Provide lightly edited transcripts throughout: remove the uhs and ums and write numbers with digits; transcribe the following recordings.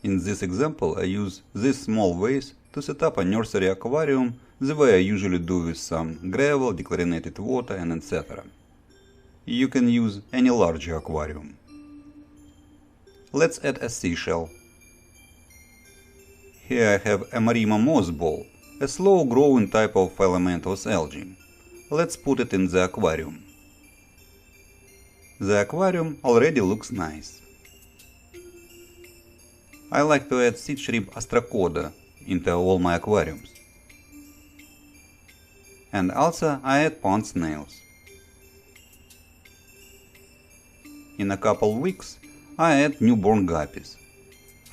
In this example, I use this small vase to set up a nursery aquarium the way I usually do with some gravel, dechlorinated water and etc. You can use any larger aquarium. Let's add a seashell. Here I have a Marima moss ball, a slow-growing type of filamentous algae. Let's put it in the aquarium. The aquarium already looks nice. I like to add seed shrimp Astrocoda into all my aquariums. And also I add pond snails. In a couple weeks I add newborn guppies.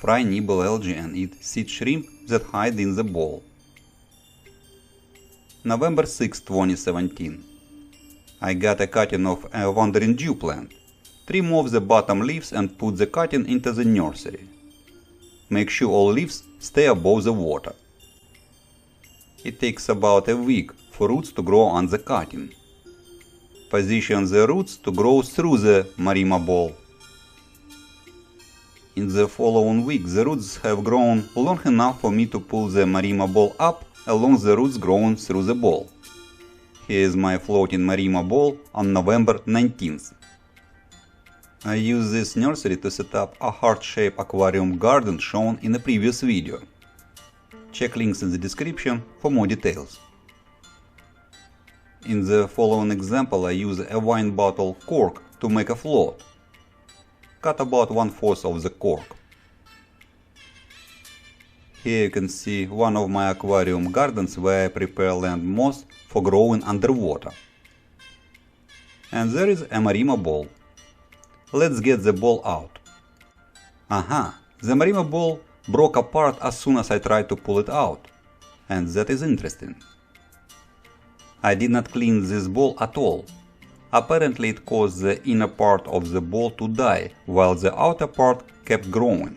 Fry nibble algae and eat seed shrimp that hide in the bowl. November 6, 2017. I got a cutting of a wandering dew plant. Trim off the bottom leaves and put the cutting into the nursery. Make sure all leaves stay above the water. It takes about a week for roots to grow on the cutting. Position the roots to grow through the Marima ball. In the following week the roots have grown long enough for me to pull the Marima ball up along the roots growing through the ball. Here is my floating Marima ball on November 19th. I use this nursery to set up a heart-shaped aquarium garden shown in the previous video. Check links in the description for more details. In the following example I use a wine bottle cork to make a float. Cut about 1/4 of the cork. Here you can see one of my aquarium gardens where I prepare land moss for growing underwater. And there is a Marima ball. Let's get the ball out. Aha! The Marima ball broke apart as soon as I tried to pull it out. And that is interesting. I did not clean this ball at all. Apparently it caused the inner part of the ball to die, while the outer part kept growing.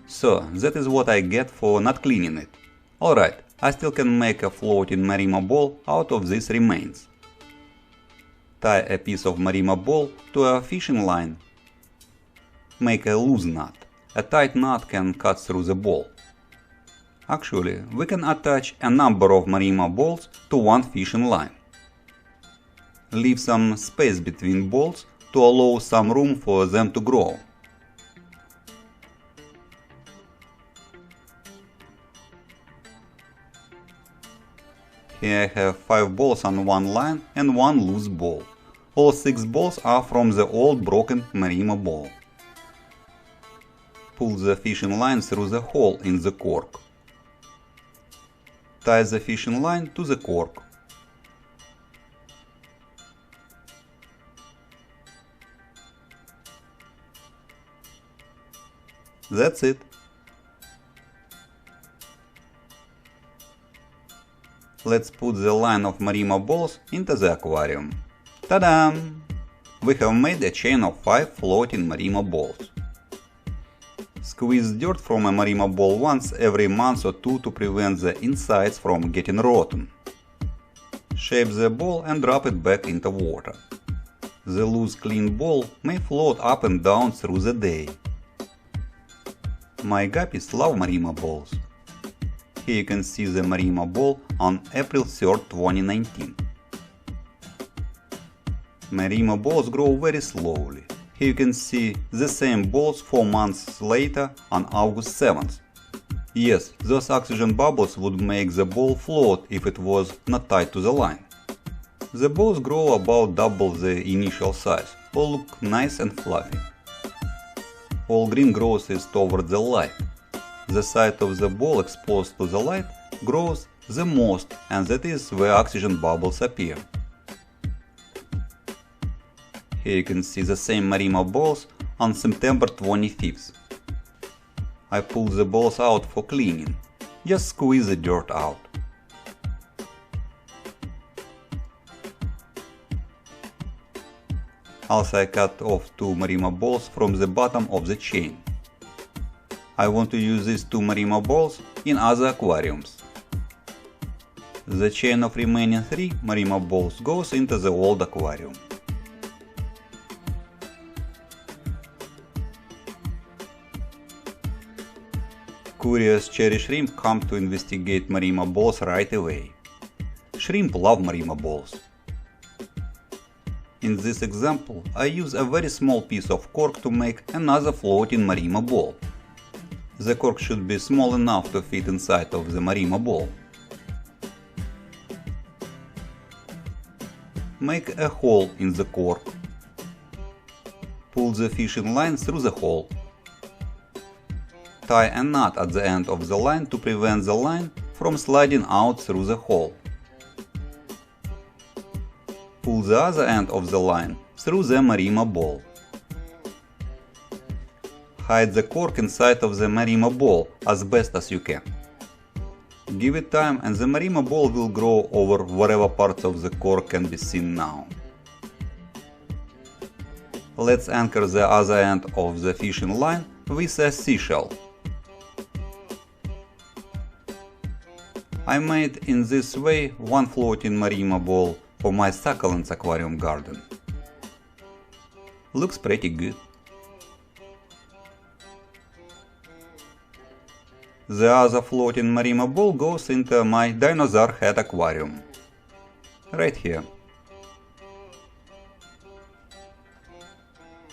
So, that is what I get for not cleaning it. Alright, I still can make a floating Marima ball out of these remains. Tie a piece of Marima ball to a fishing line. Make a loose knot. A tight knot can cut through the ball. Actually, we can attach a number of Marima balls to one fishing line. Leave some space between balls to allow some room for them to grow. Here I have 5 balls on one line and 1 loose ball. All 6 balls are from the old broken Marima ball. Pull the fishing line through the hole in the cork. Tie the fishing line to the cork. That's it. Let's put the line of Marima balls into the aquarium. Ta-da! We have made a chain of 5 floating Marima balls. Squeeze dirt from a Marima ball once every month or two to prevent the insides from getting rotten. Shape the ball and drop it back into water. The loose clean ball may float up and down through the day. My guppies love Marima balls. Here you can see the Marima ball on April 3rd, 2019. Marima balls grow very slowly. Here you can see the same balls 4 months later on August 7th. Yes, those oxygen bubbles would make the ball float if it was not tied to the line. The balls grow about double the initial size, all look nice and fluffy. All green growth is toward the light. The side of the ball exposed to the light grows the most, and that is where oxygen bubbles appear. Here you can see the same Marima balls on September 25th. I pull the balls out for cleaning. Just squeeze the dirt out. Also I cut off 2 Marima balls from the bottom of the chain. I want to use these 2 Marima balls in other aquariums. The chain of remaining 3 Marima balls goes into the old aquarium. Curious cherry shrimp come to investigate Marima balls right away. Shrimp love Marima balls. In this example, I use a very small piece of cork to make another floating Marima ball. The cork should be small enough to fit inside of the Marima ball. Make a hole in the cork. Pull the fishing line through the hole. Tie a knot at the end of the line to prevent the line from sliding out through the hole. Pull the other end of the line through the Marima ball. Hide the cork inside of the Marima ball as best as you can. Give it time and the Marima ball will grow over whatever parts of the cork can be seen now. Let's anchor the other end of the fishing line with a seashell. I made in this way one floating Marima ball for my succulents aquarium garden. Looks pretty good. The other floating Marima ball goes into my dinosaur head aquarium. Right here.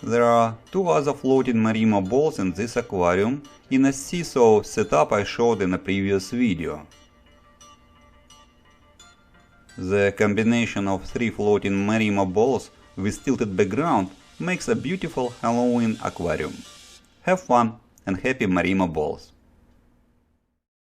There are two other floating Marima balls in this aquarium in a seesaw setup I showed in a previous video. The combination of three floating Marima balls with tilted background makes a beautiful Halloween aquarium. Have fun and happy Marima balls!